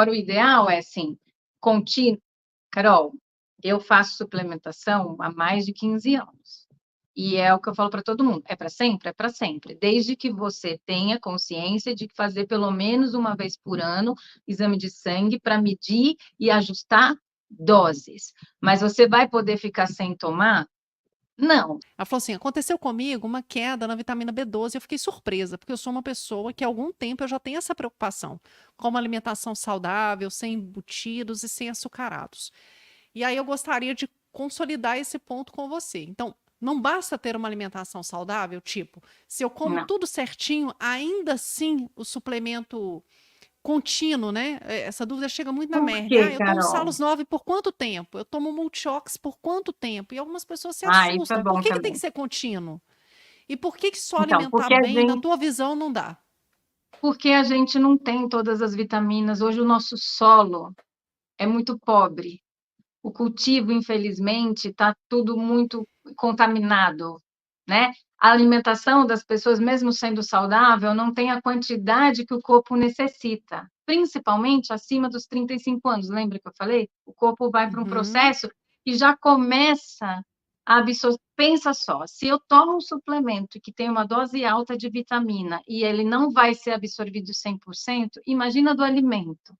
Agora, o ideal é, assim, contínuo. Carol, eu faço suplementação há mais de 15 anos. E é o que eu falo para todo mundo. É para sempre? É para sempre. Desde que você tenha consciência de fazer pelo menos uma vez por ano exame de sangue para medir e ajustar doses. Mas você vai poder ficar sem tomar? Não. Ela falou assim: aconteceu comigo uma queda na vitamina B12. Eu fiquei surpresa, porque eu sou uma pessoa que há algum tempo eu já tenho essa preocupação com uma alimentação saudável, sem embutidos e sem açucarados. E aí eu gostaria de consolidar esse ponto com você. Então, não basta ter uma alimentação saudável, tipo, se eu como Não. tudo certinho, ainda assim o suplemento contínuo, né? Essa dúvida chega muito na Por Merle. quê, Eu tomo Carol? Salos 9 por quanto tempo? Eu tomo Multiox por quanto tempo? E algumas pessoas se Ah, isso é assustam. Por bom que que tem que também. ser contínuo? E por que que só Então, alimentar bem, na tua visão, não dá? porque a gente não tem todas as vitaminas. Hoje o nosso solo é muito pobre. O cultivo, infelizmente, está tudo muito contaminado, né? A alimentação das pessoas, mesmo sendo saudável, não tem a quantidade que o corpo necessita, principalmente acima dos 35 anos. Lembra que eu falei? O corpo vai para um Uhum. processo que já começa a absorver. Pensa só, se eu tomo um suplemento que tem uma dose alta de vitamina e ele não vai ser absorvido 100%, imagina do alimento.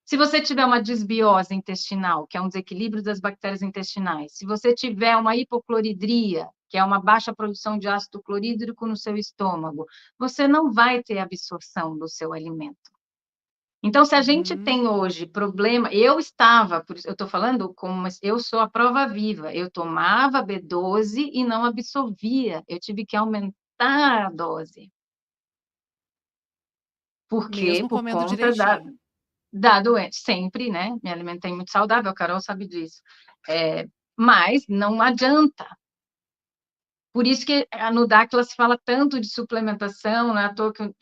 Se você tiver uma desbiose intestinal, que é um desequilíbrio das bactérias intestinais, se você tiver uma hipocloridria, que é uma baixa produção de ácido clorídrico no seu estômago, você não vai ter absorção do seu alimento. Então, se a gente Uhum. tem hoje problema, por isso eu estou falando como eu sou a prova viva, eu tomava B12 e não absorvia, eu tive que aumentar a dose. Por quê? Mesmo Por comendo conta da, direitinho. da doença, sempre, né? Me alimentei muito saudável, a Carol sabe disso. Mas não adianta. Por isso que no DACLA se fala tanto de suplementação, não é à toa que o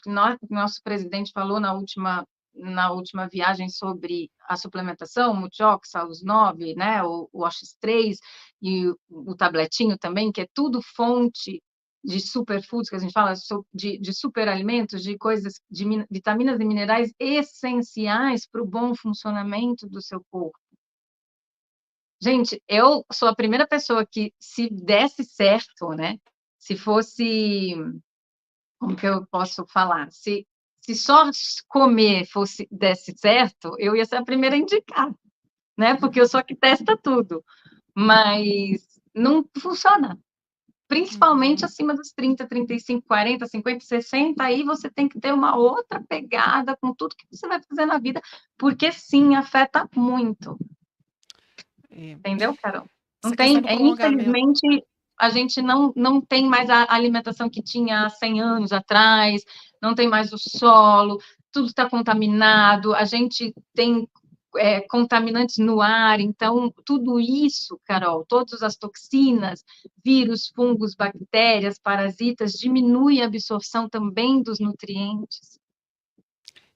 nosso presidente falou na última viagem sobre a suplementação, o Multiox, Salus 9, né, o OX3 e o tabletinho também, que é tudo fonte de superfoods, que a gente fala de superalimentos, de coisas, de vitaminas e minerais essenciais para o bom funcionamento do seu corpo. Gente, eu sou a primeira pessoa que, se desse certo, né? Se fosse, como que eu posso falar? Se só comer desse certo, eu ia ser a primeira a indicar, né? Porque eu sou a que testa tudo. Mas não funciona. Principalmente Uhum. acima dos 30, 35, 40, 50, 60, aí você tem que ter uma outra pegada com tudo que você vai fazer na vida, porque sim, afeta muito. É. Entendeu, Carol? Não Essa questão tem, do prolongamento. infelizmente, a gente não tem mais a alimentação que tinha há 100 anos atrás, não tem mais o solo, tudo está contaminado, a gente tem contaminantes no ar, então, tudo isso, Carol, todas as toxinas, vírus, fungos, bactérias, parasitas, diminui a absorção também dos nutrientes.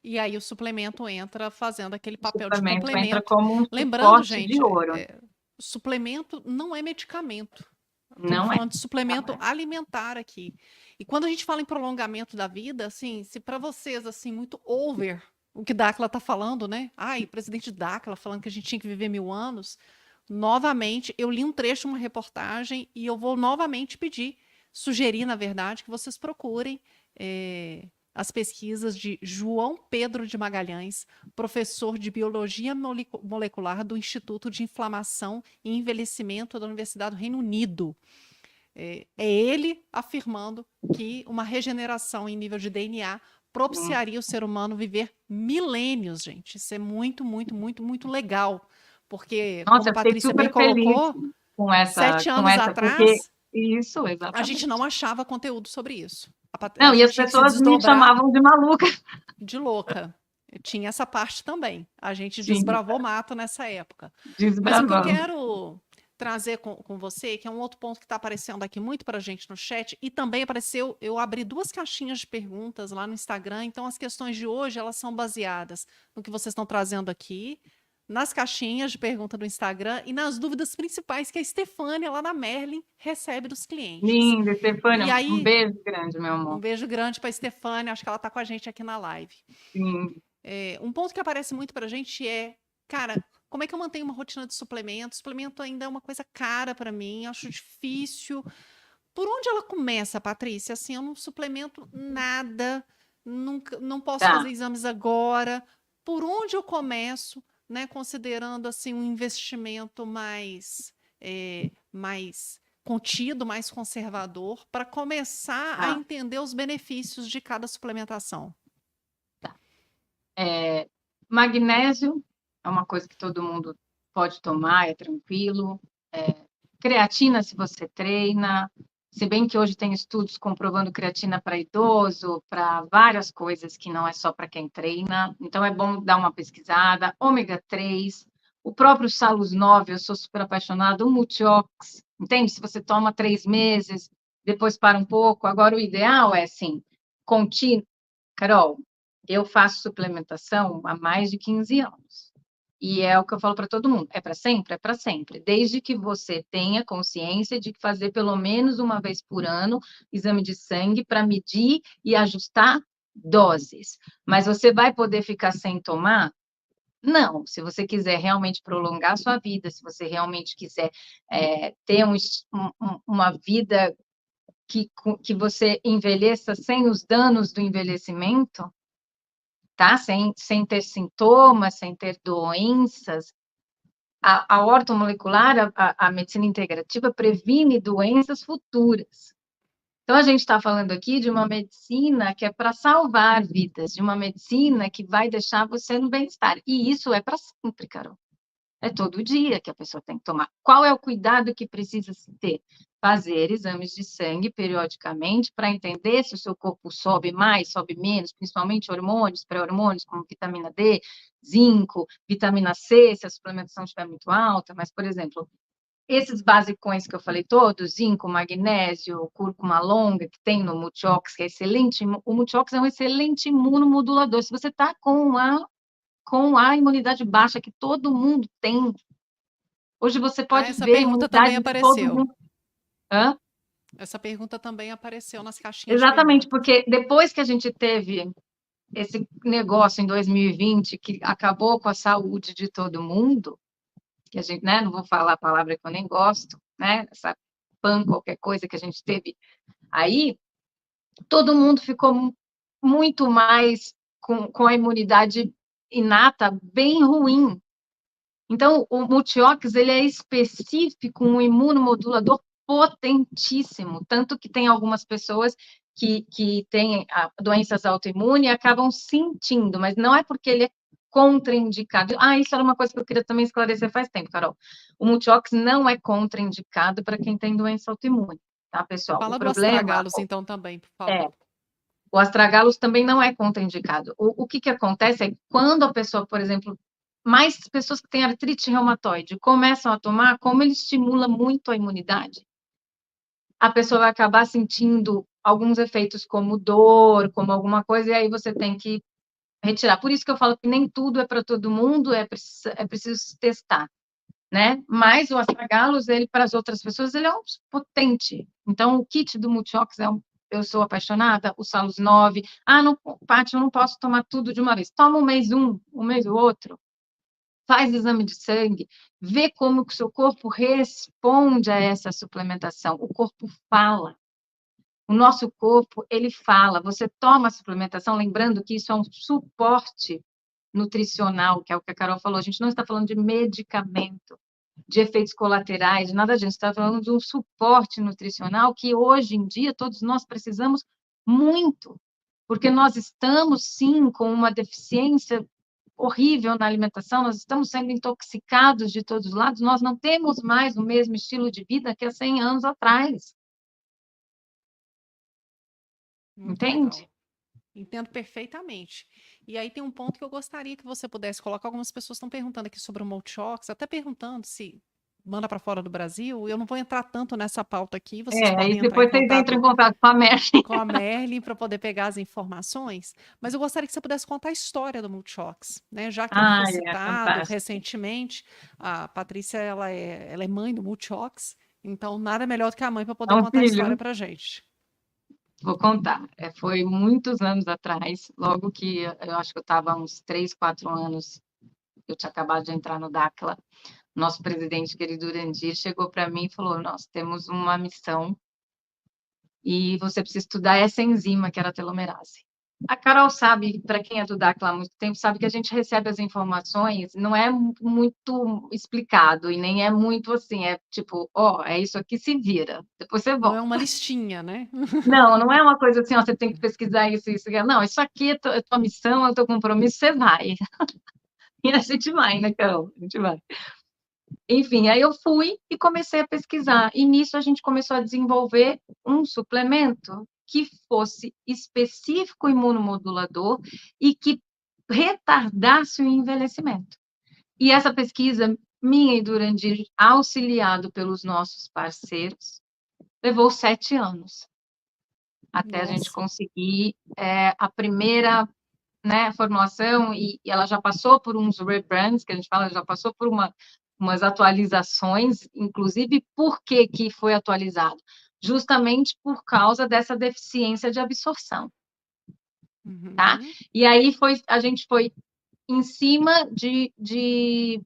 E aí o suplemento entra fazendo aquele O papel de suplemento entra complemento. como um Lembrando, suporte de gente, ouro. suplemento não é medicamento. Estamos Não é. falando de Não suplemento é. alimentar aqui. E quando a gente fala em prolongamento da vida, assim, se para vocês, assim, muito over o que Dáquila está falando, né? Ai, presidente Dáquila falando que a gente tinha que viver 1000 anos. Novamente, eu li um trecho de uma reportagem e eu vou novamente sugerir, na verdade, que vocês procurem as pesquisas de João Pedro de Magalhães, professor de Biologia Molecular do Instituto de Inflamação e Envelhecimento da Universidade do Reino Unido. É ele afirmando que uma regeneração em nível de DNA propiciaria o ser humano viver milênios, gente. Isso é muito, muito, muito, muito legal. Porque, como Nossa, a eu fiquei Patrícia bem super feliz colocou, com essa, 7 com anos essa, porque atrás, isso, a gente não exatamente. achava conteúdo sobre isso. A Não, e gente as tinha que se pessoas me desdobrar chamavam de maluca. de louca. Tinha essa parte também. A gente Sim, desbravou mato nessa época. Mas o que eu desbravando. quero trazer com você, que é um outro ponto que está aparecendo aqui muito para a gente no chat, e também apareceu, eu abri 2 caixinhas de perguntas lá no Instagram, então as questões de hoje, elas são baseadas no que vocês estão trazendo aqui, nas caixinhas de pergunta do Instagram e nas dúvidas principais que a Estefânia, lá na Merlin, recebe dos clientes. Linda, E Estefânia, um aí, beijo grande, meu um amor. beijo grande para a Estefânia, acho que ela está com a gente aqui na live. Sim. Um ponto que aparece muito pra gente é, cara, como é que eu mantenho uma rotina de suplemento? Suplemento ainda é uma coisa cara pra mim, acho difícil. Por onde ela começa, Patrícia? Assim, eu não suplemento nada, nunca, não posso Tá, fazer exames agora. Por onde eu começo, né? Considerando assim um investimento mais contido, mais conservador, para começar a tá, entender os benefícios de cada suplementação. tá. Magnésio é uma coisa que todo mundo pode tomar, é tranquilo. Creatina, se você treina, se bem que hoje tem estudos comprovando creatina para idoso, para várias coisas que não é só para quem treina, então é bom dar uma pesquisada. Ômega 3, o próprio Salus 9, eu sou super apaixonada, o Multiox, entende? Se você toma 3 meses, depois para um pouco, agora o ideal é assim, contínuo. Carol, eu faço suplementação há mais de 15 anos. E é o que eu falo para todo mundo: é para sempre? É para sempre. Desde que você tenha consciência de fazer pelo menos uma vez por ano exame de sangue para medir e ajustar doses. Mas você vai poder ficar sem tomar? Não. Se você quiser realmente prolongar a sua vida, se você realmente quiser ter uma vida que você envelheça sem os danos do envelhecimento, tá? Sem ter sintomas, sem ter doenças. A ortomolecular, a medicina integrativa, previne doenças futuras. Então, a gente está falando aqui de uma medicina que é para salvar vidas, de uma medicina que vai deixar você no bem-estar. E isso é para sempre, Carol. É todo dia que a pessoa tem que tomar. Qual é o cuidado que precisa se ter? Fazer exames de sangue periodicamente para entender se o seu corpo sobe mais, sobe menos, principalmente hormônios, pré-hormônios, como vitamina D, zinco, vitamina C, se a suplementação estiver muito alta. Mas, por exemplo, esses basicões que eu falei todos, zinco, magnésio, cúrcuma longa, que tem no Multiox, que é excelente. O Multiox é um excelente imunomodulador. Se você está com a imunidade baixa que todo mundo tem. Hoje você Ah, pode essa ver a pergunta também imunidade de todo apareceu. mundo. Hã? Essa pergunta também apareceu nas caixinhas de Exatamente, perguntas. porque depois que a gente teve esse negócio em 2020 que acabou com a saúde de todo mundo, que a gente, né, não vou falar a palavra que eu nem gosto, né, essa pan qualquer coisa que a gente teve aí, todo mundo ficou muito mais com a imunidade inata bem ruim. Então, o Multiox, ele é específico, um imunomodulador potentíssimo, tanto que tem algumas pessoas que têm doenças autoimunes e acabam sentindo, mas não é porque ele é contraindicado. Isso era uma coisa que eu queria também esclarecer faz tempo, Carol. O Multiox não é contraindicado para quem tem doença autoimune, tá, pessoal? O Fala do problema astragalos, então, também, por é, favor. o astragalos também não é contraindicado. O que acontece é que quando a pessoa, por exemplo, mais pessoas que têm artrite reumatoide começam a tomar, como ele estimula muito a imunidade, a pessoa vai acabar sentindo alguns efeitos como dor, como alguma coisa, e aí você tem que retirar. Por isso que eu falo que nem tudo é para todo mundo, é preciso testar, né? Mas o astragalos, ele para as outras pessoas, ele é um potente. Então, o kit do Multiox eu sou apaixonada, o Salus 9. Não, Paty, eu não posso tomar tudo de uma vez. Toma um mês o outro. Faz exame de sangue, vê como que o seu corpo responde a essa suplementação. O corpo fala. O nosso corpo, ele fala. Você toma a suplementação, lembrando que isso é um suporte nutricional, que é o que a Carol falou. A gente não está falando de medicamento, de efeitos colaterais, de nada disso. Está falando de um suporte nutricional que hoje em dia todos nós precisamos muito, porque nós estamos sim com uma deficiência horrível na alimentação, nós estamos sendo intoxicados de todos os lados, nós não temos mais o mesmo estilo de vida que há 100 anos atrás, Muito entende? legal. Entendo perfeitamente. E aí tem um ponto que eu gostaria que você pudesse colocar. Algumas pessoas estão perguntando aqui sobre o Multiox, até perguntando se manda para fora do Brasil. Eu não vou entrar tanto nessa pauta aqui. Vocês Aí podem entrar em depois vocês entram em contato contato com a Mercy. com a Merlin para poder pegar as informações, mas eu gostaria que você pudesse contar a história do Multiox, né? Já que ele foi É citado fantástico. recentemente, a Patrícia ela é mãe do Multiox, então nada melhor do que a mãe para É poder um contar a história filho. para gente. Vou contar. Foi muitos anos atrás, logo que eu acho que eu estava uns 3, 4 anos, eu tinha acabado de entrar no DACLA, nosso presidente querido Urandir chegou para mim e falou: nós temos uma missão e você precisa estudar essa enzima, que era a telomerase. A Carol sabe, para quem é do DACLA há muito tempo, sabe que a gente recebe as informações, não é muito explicado e nem é muito assim, é tipo, ó, é isso aqui, se vira, depois você Não é volta. uma listinha, né? Não, não é uma coisa assim, ó, você tem que pesquisar isso, isso, aquilo. Não, isso aqui é tua missão, é o teu compromisso, você vai. E a gente vai, né, Carol? A gente vai. Enfim, aí eu fui e comecei a pesquisar. E nisso a gente começou a desenvolver um suplemento que fosse específico imunomodulador e que retardasse o envelhecimento. E essa pesquisa, minha e do Urandir, auxiliado pelos nossos parceiros, levou 7 anos até a gente Nossa. conseguir a primeira, né, formulação, e ela já passou por uns rebrands, que a gente fala, já passou por umas atualizações, inclusive, por que que foi atualizado? Justamente por causa dessa deficiência de absorção, tá? Uhum. E aí a gente foi em cima de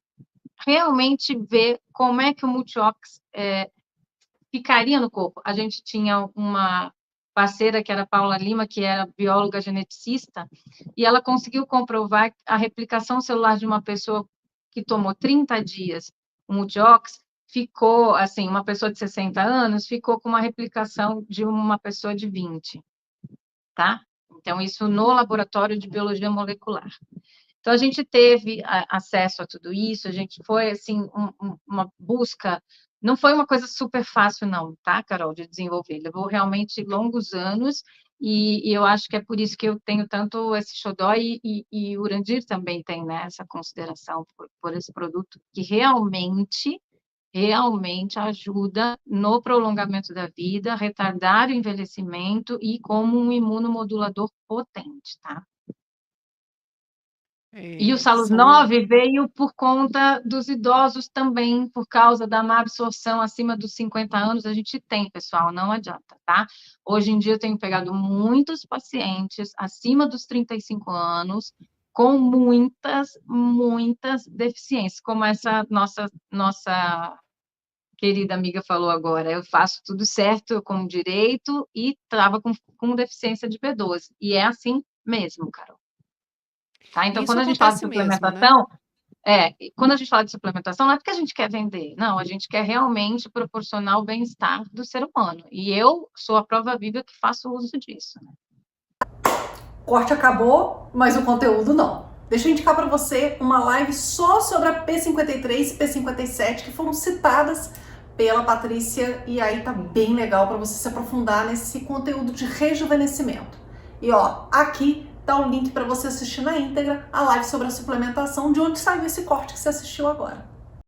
realmente ver como é que o Multiox ficaria no corpo. A gente tinha uma parceira, que era a Paula Lima, que era bióloga geneticista, e ela conseguiu comprovar a replicação celular de uma pessoa que tomou 30 dias o Multiox, ficou, assim, uma pessoa de 60 anos, ficou com uma replicação de uma pessoa de 20, tá? Então, isso no laboratório de biologia molecular. Então, a gente teve acesso a tudo isso, a gente foi, assim, uma busca, não foi uma coisa super fácil, não, tá, Carol, de desenvolver, levou realmente longos anos, e eu acho que é por isso que eu tenho tanto esse xodó, e o Urandir também tem, né, essa consideração por esse produto, que realmente ajuda no prolongamento da vida, retardar o envelhecimento e como um imunomodulador potente, tá? E o Salus São 9 veio por conta dos idosos também, por causa da má absorção acima dos 50 anos, a gente tem, pessoal, não adianta, tá? Hoje em dia eu tenho pegado muitos pacientes acima dos 35 anos, com muitas deficiências, como essa nossa querida amiga falou agora, eu faço tudo certo, eu como direito, e estava com deficiência de B12, e é assim mesmo, Carol. Tá? Então, Isso quando a gente fala de acontece mesmo, né? quando a gente fala de suplementação, não é porque a gente quer vender, não, a gente quer realmente proporcionar o bem-estar do ser humano. E eu sou a prova viva que faço uso disso. Né? O corte acabou, mas o conteúdo não. Deixa eu indicar para você uma live só sobre a P53 e P57 que foram citadas pela Patrícia, e aí tá bem legal para você se aprofundar nesse conteúdo de rejuvenescimento. E ó, aqui tá o link para você assistir na íntegra a live sobre a suplementação, de onde saiu esse corte que você assistiu agora.